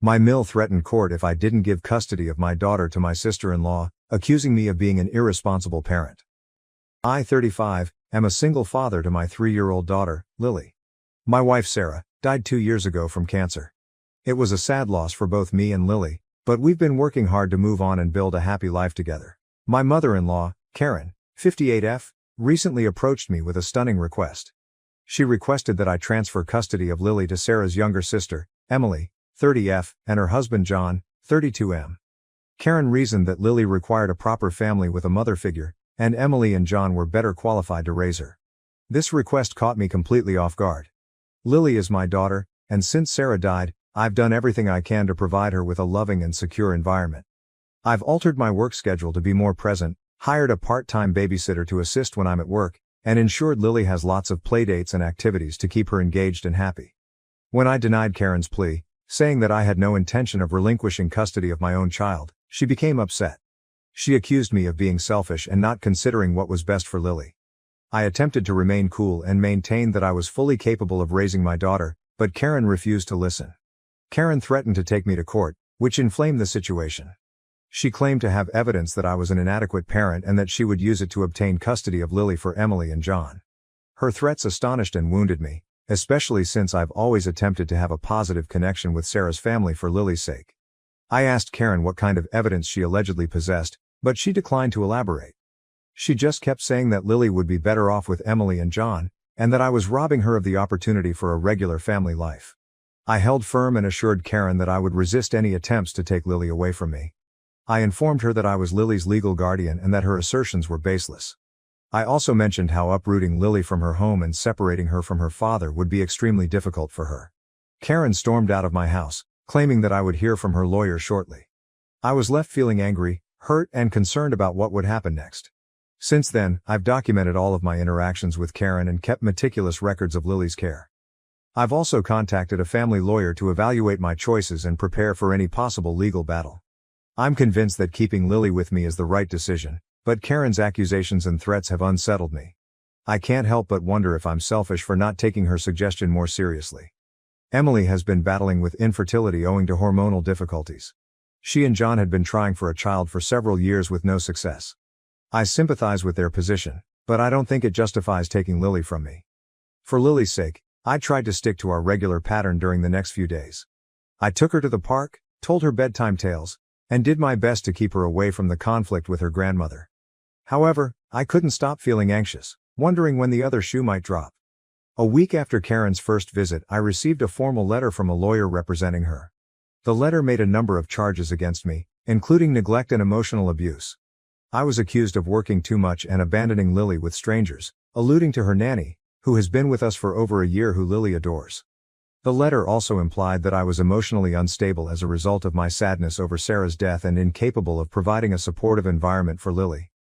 My mill threatened court if I didn't give custody of my daughter to my sister-in-law, accusing me of being an irresponsible parent. I, 35, am a single father to my 3-year-old daughter, Lily. My wife Sarah died 2 years ago from cancer. It was a sad loss for both me and Lily, but we've been working hard to move on and build a happy life together. My mother-in-law, Karen, 58F, recently approached me with a stunning request. She requested that I transfer custody of Lily to Sarah's younger sister, Emily, 30F, and her husband John, 32M. Karen reasoned that Lily required a proper family with a mother figure, and Emily and John were better qualified to raise her. This request caught me completely off guard. Lily is my daughter, and since Sarah died, I've done everything I can to provide her with a loving and secure environment. I've altered my work schedule to be more present, hired a part-time babysitter to assist when I'm at work, and ensured Lily has lots of playdates and activities to keep her engaged and happy. When I denied Karen's plea, saying that I had no intention of relinquishing custody of my own child, she became upset. She accused me of being selfish and not considering what was best for Lily. I attempted to remain cool and maintained that I was fully capable of raising my daughter, but Karen refused to listen. Karen threatened to take me to court, which inflamed the situation. She claimed to have evidence that I was an inadequate parent and that she would use it to obtain custody of Lily for Emily and John. Her threats astonished and wounded me, especially since I've always attempted to have a positive connection with Sarah's family for Lily's sake. I asked Karen what kind of evidence she allegedly possessed, but she declined to elaborate. She just kept saying that Lily would be better off with Emily and John, and that I was robbing her of the opportunity for a regular family life. I held firm and assured Karen that I would resist any attempts to take Lily away from me. I informed her that I was Lily's legal guardian and that her assertions were baseless. I also mentioned how uprooting Lily from her home and separating her from her father would be extremely difficult for her. Karen stormed out of my house, claiming that I would hear from her lawyer shortly. I was left feeling angry, hurt, and concerned about what would happen next. Since then, I've documented all of my interactions with Karen and kept meticulous records of Lily's care. I've also contacted a family lawyer to evaluate my choices and prepare for any possible legal battle. I'm convinced that keeping Lily with me is the right decision, but Karen's accusations and threats have unsettled me. I can't help but wonder if I'm selfish for not taking her suggestion more seriously. Emily has been battling with infertility owing to hormonal difficulties. She and John had been trying for a child for several years with no success. I sympathize with their position, but I don't think it justifies taking Lily from me. For Lily's sake, I tried to stick to our regular pattern during the next few days. I took her to the park, told her bedtime tales, and did my best to keep her away from the conflict with her grandmother. However, I couldn't stop feeling anxious, wondering when the other shoe might drop. A week after Karen's first visit, I received a formal letter from a lawyer representing her. The letter made a number of charges against me, including neglect and emotional abuse. I was accused of working too much and abandoning Lily with strangers, alluding to her nanny, who has been with us for over a year, who Lily adores. The letter also implied that I was emotionally unstable as a result of my sadness over Sarah's death and incapable of providing a supportive environment for Lily.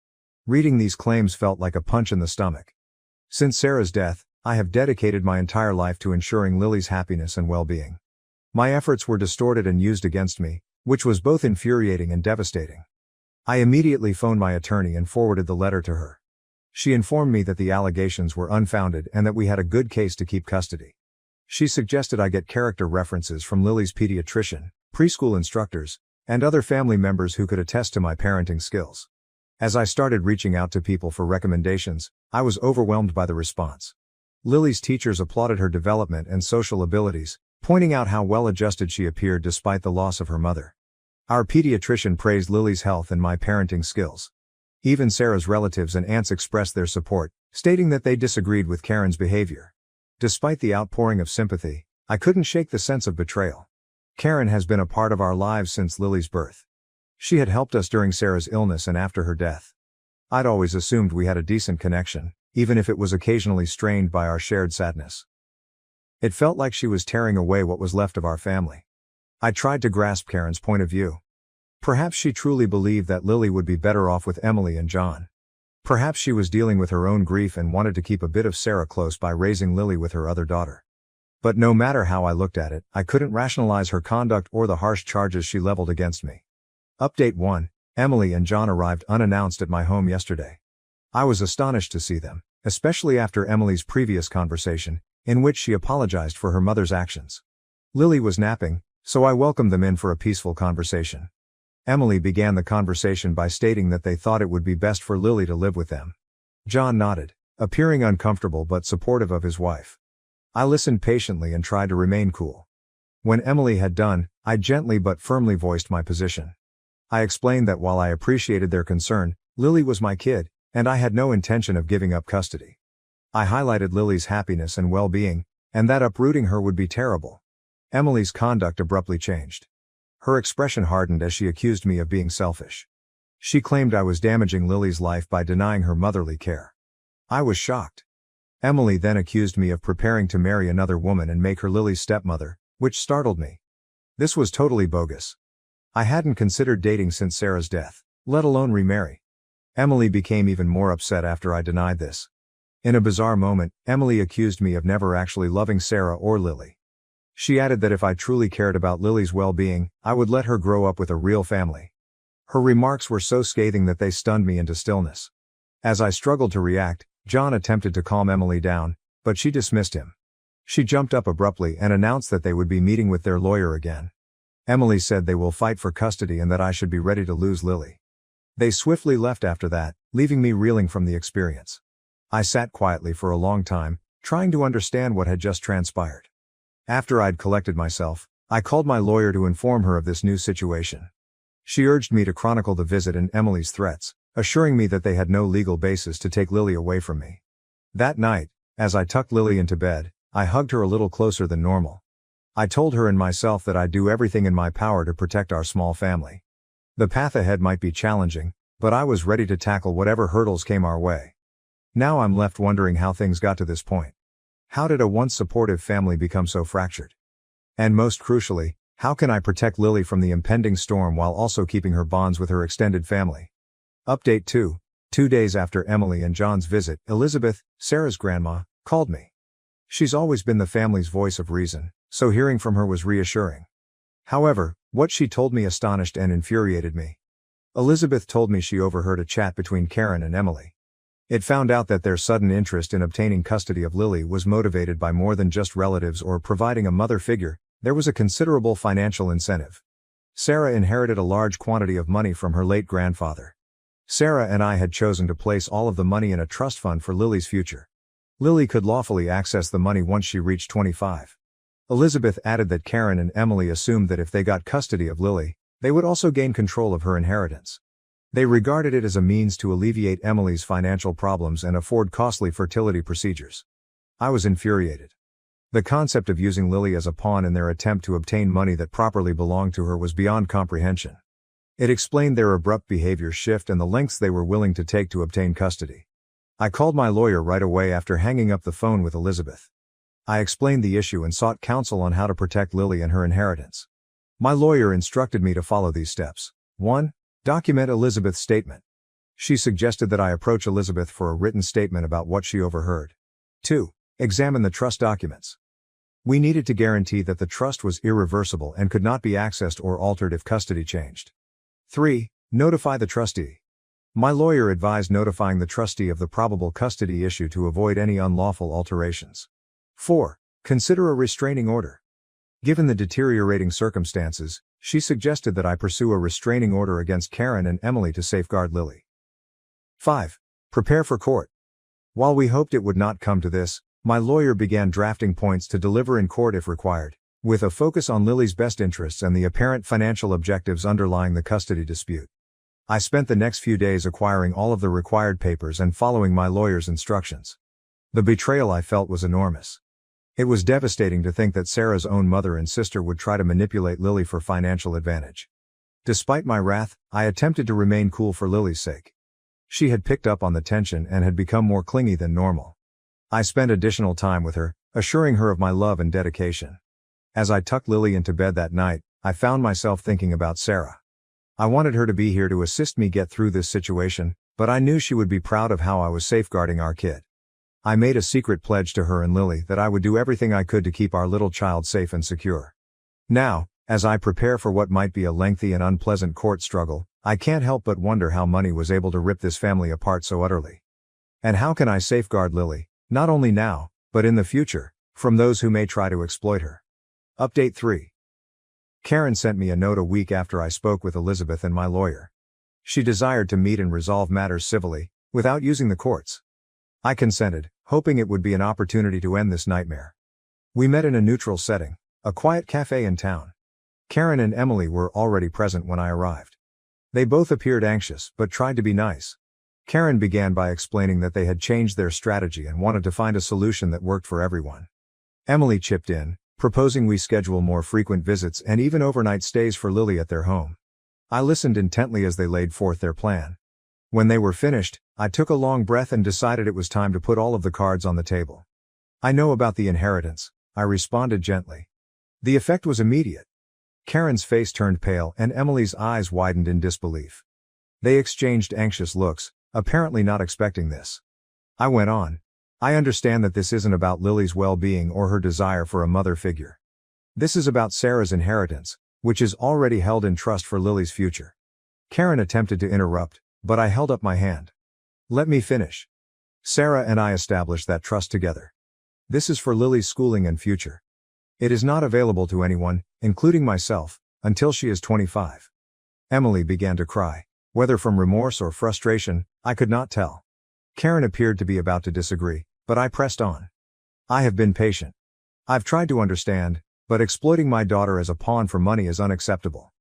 Reading these claims felt like a punch in the stomach. Since Sarah's death, I have dedicated my entire life to ensuring Lily's happiness and well-being. My efforts were distorted and used against me, which was both infuriating and devastating. I immediately phoned my attorney and forwarded the letter to her. She informed me that the allegations were unfounded and that we had a good case to keep custody. She suggested I get character references from Lily's pediatrician, preschool instructors, and other family members who could attest to my parenting skills. As I started reaching out to people for recommendations, I was overwhelmed by the response. Lily's teachers applauded her development and social abilities, pointing out how well-adjusted she appeared despite the loss of her mother. Our pediatrician praised Lily's health and my parenting skills. Even Sarah's relatives and aunts expressed their support, stating that they disagreed with Karen's behavior. Despite the outpouring of sympathy, I couldn't shake the sense of betrayal. Karen has been a part of our lives since Lily's birth. She had helped us during Sarah's illness and after her death. I'd always assumed we had a decent connection, even if it was occasionally strained by our shared sadness. It felt like she was tearing away what was left of our family. I tried to grasp Karen's point of view. Perhaps she truly believed that Lily would be better off with Emily and John. Perhaps she was dealing with her own grief and wanted to keep a bit of Sarah close by raising Lily with her other daughter. But no matter how I looked at it, I couldn't rationalize her conduct or the harsh charges she leveled against me. Update 1. Emily and John arrived unannounced at my home yesterday. I was astonished to see them, especially after Emily's previous conversation, in which she apologized for her mother's actions. Lily was napping, So I welcomed them in for a peaceful conversation. Emily began the conversation by stating that they thought it would be best for Lily to live with them. John nodded, appearing uncomfortable but supportive of his wife. I listened patiently and tried to remain cool. When Emily had done, I gently but firmly voiced my position. I explained that while I appreciated their concern, Lily was my kid, and I had no intention of giving up custody. I highlighted Lily's happiness and well-being, and that uprooting her would be terrible. Emily's conduct abruptly changed. Her expression hardened as she accused me of being selfish. She claimed I was damaging Lily's life by denying her motherly care. I was shocked. Emily then accused me of preparing to marry another woman and make her Lily's stepmother, which startled me. This was totally bogus. I hadn't considered dating since Sarah's death, let alone remarry. Emily became even more upset after I denied this. In a bizarre moment, Emily accused me of never actually loving Sarah or Lily. She added that if I truly cared about Lily's well-being, I would let her grow up with a real family. Her remarks were so scathing that they stunned me into stillness. As I struggled to react, John attempted to calm Emily down, but she dismissed him. She jumped up abruptly and announced that they would be meeting with their lawyer again. Emily said they will fight for custody and that I should be ready to lose Lily. They swiftly left after that, leaving me reeling from the experience. I sat quietly for a long time, trying to understand what had just transpired. After I'd collected myself, I called my lawyer to inform her of this new situation. She urged me to chronicle the visit and Emily's threats, assuring me that they had no legal basis to take Lily away from me. That night, as I tucked Lily into bed, I hugged her a little closer than normal. I told her and myself that I'd do everything in my power to protect our small family. The path ahead might be challenging, but I was ready to tackle whatever hurdles came our way. Now I'm left wondering how things got to this point. How did a once supportive family become so fractured? And most crucially, how can I protect Lily from the impending storm while also keeping her bonds with her extended family? Update 2. 2 days after Emily and John's visit, Elizabeth, Sarah's grandma, called me. She's always been the family's voice of reason, so hearing from her was reassuring. However, what she told me astonished and infuriated me. Elizabeth told me she overheard a chat between Karen and Emily. It found out that their sudden interest in obtaining custody of Lily was motivated by more than just relatives or providing a mother figure. There was a considerable financial incentive. Sarah inherited a large quantity of money from her late grandfather. Sarah and I had chosen to place all of the money in a trust fund for Lily's future. Lily could lawfully access the money once she reached 25. Elizabeth added that Karen and Emily assumed that if they got custody of Lily, they would also gain control of her inheritance. They regarded it as a means to alleviate Emily's financial problems and afford costly fertility procedures. I was infuriated. The concept of using Lily as a pawn in their attempt to obtain money that properly belonged to her was beyond comprehension. It explained their abrupt behavior shift and the lengths they were willing to take to obtain custody. I called my lawyer right away after hanging up the phone with Elizabeth. I explained the issue and sought counsel on how to protect Lily and her inheritance. My lawyer instructed me to follow these steps. 1. Document Elizabeth's statement. She suggested that I approach Elizabeth for a written statement about what she overheard. 2. Examine the trust documents. We needed to guarantee that the trust was irreversible and could not be accessed or altered if custody changed. 3. Notify the trustee. My lawyer advised notifying the trustee of the probable custody issue to avoid any unlawful alterations. 4. Consider a restraining order. Given the deteriorating circumstances, she suggested that I pursue a restraining order against Karen and Emily to safeguard Lily. 5. Prepare for court. While we hoped it would not come to this, my lawyer began drafting points to deliver in court if required, with a focus on Lily's best interests and the apparent financial objectives underlying the custody dispute. I spent the next few days acquiring all of the required papers and following my lawyer's instructions. The betrayal I felt was enormous. It was devastating to think that Sarah's own mother and sister would try to manipulate Lily for financial advantage. Despite my wrath, I attempted to remain cool for Lily's sake. She had picked up on the tension and had become more clingy than normal. I spent additional time with her, assuring her of my love and dedication. As I tucked Lily into bed that night, I found myself thinking about Sarah. I wanted her to be here to assist me get through this situation, but I knew she would be proud of how I was safeguarding our kid. I made a secret pledge to her and Lily that I would do everything I could to keep our little child safe and secure. Now, as I prepare for what might be a lengthy and unpleasant court struggle, I can't help but wonder how money was able to rip this family apart so utterly. And how can I safeguard Lily, not only now, but in the future, from those who may try to exploit her? Update 3. Karen sent me a note a week after I spoke with Elizabeth and my lawyer. She desired to meet and resolve matters civilly, without using the courts. I consented, hoping it would be an opportunity to end this nightmare. We met in a neutral setting, a quiet cafe in town. Karen and Emily were already present when I arrived. They both appeared anxious, but tried to be nice. Karen began by explaining that they had changed their strategy and wanted to find a solution that worked for everyone. Emily chipped in, proposing we schedule more frequent visits and even overnight stays for Lily at their home. I listened intently as they laid forth their plan. When they were finished, I took a long breath and decided it was time to put all of the cards on the table. I know about the inheritance, I responded gently. The effect was immediate. Karen's face turned pale and Emily's eyes widened in disbelief. They exchanged anxious looks, apparently not expecting this. I went on. I understand that this isn't about Lily's well-being or her desire for a mother figure. This is about Sarah's inheritance, which is already held in trust for Lily's future. Karen attempted to interrupt, but I held up my hand. Let me finish. Sarah and I established that trust together. This is for Lily's schooling and future. It is not available to anyone, including myself, until she is 25. Emily began to cry. Whether from remorse or frustration, I could not tell. Karen appeared to be about to disagree, but I pressed on. I have been patient. I've tried to understand, but exploiting my daughter as a pawn for money is unacceptable.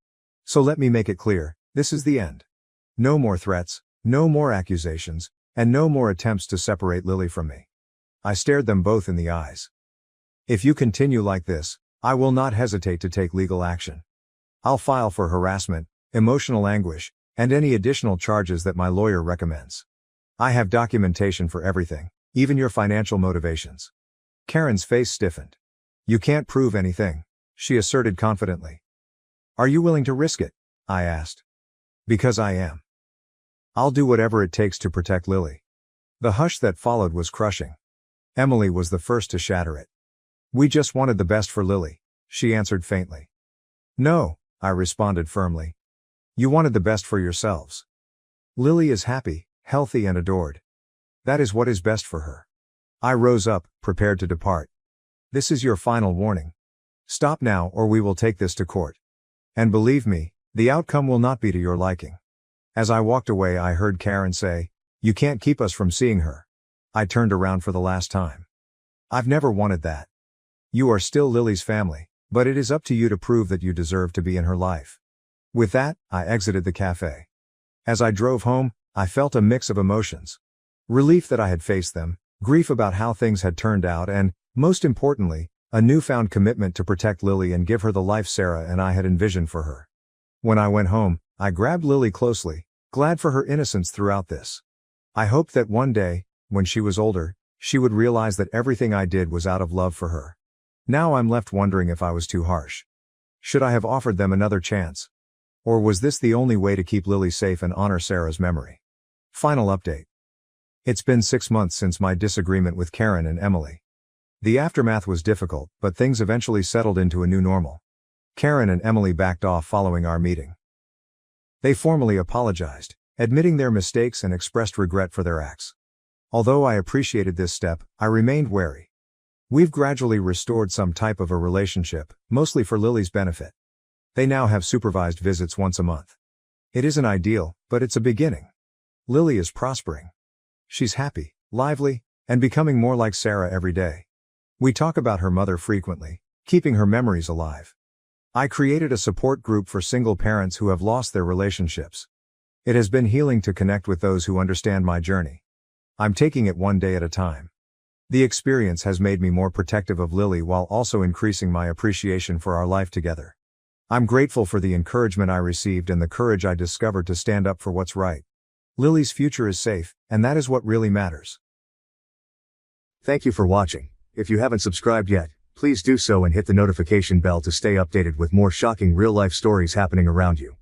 So let me make it clear, this is the end. No more threats, no more accusations, and no more attempts to separate Lily from me. I stared them both in the eyes. If you continue like this, I will not hesitate to take legal action. I'll file for harassment, emotional anguish, and any additional charges that my lawyer recommends. I have documentation for everything, even your financial motivations. Karen's face stiffened. You can't prove anything, she asserted confidently. Are you willing to risk it? I asked. Because I am. I'll do whatever it takes to protect Lily. The hush that followed was crushing. Emily was the first to shatter it. We just wanted the best for Lily, she answered faintly. No, I responded firmly. You wanted the best for yourselves. Lily is happy, healthy and adored. That is what is best for her. I rose up, prepared to depart. This is your final warning. Stop now or we will take this to court. And believe me, the outcome will not be to your liking. As I walked away I heard Karen say, you can't keep us from seeing her. I turned around for the last time. I've never wanted that. You are still Lily's family, but it is up to you to prove that you deserve to be in her life. With that, I exited the cafe. As I drove home, I felt a mix of emotions. Relief that I had faced them, grief about how things had turned out and, most importantly, a newfound commitment to protect Lily and give her the life Sarah and I had envisioned for her. When I went home, I grabbed Lily closely, glad for her innocence throughout this. I hoped that one day, when she was older, she would realize that everything I did was out of love for her. Now I'm left wondering if I was too harsh. Should I have offered them another chance? Or was this the only way to keep Lily safe and honor Sarah's memory? Final update. It's been 6 months since my disagreement with Karen and Emily. The aftermath was difficult, but things eventually settled into a new normal. Karen and Emily backed off following our meeting. They formally apologized, admitting their mistakes and expressed regret for their acts. Although I appreciated this step, I remained wary. We've gradually restored some type of a relationship, mostly for Lily's benefit. They now have supervised visits once a month. It isn't ideal, but it's a beginning. Lily is prospering. She's happy, lively, and becoming more like Sarah every day. We talk about her mother frequently, keeping her memories alive. I created a support group for single parents who have lost their relationships. It has been healing to connect with those who understand my journey. I'm taking it one day at a time. The experience has made me more protective of Lily while also increasing my appreciation for our life together. I'm grateful for the encouragement I received and the courage I discovered to stand up for what's right. Lily's future is safe, and that is what really matters. Thank you for watching. If you haven't subscribed yet, please do so and hit the notification bell to stay updated with more shocking real-life stories happening around you.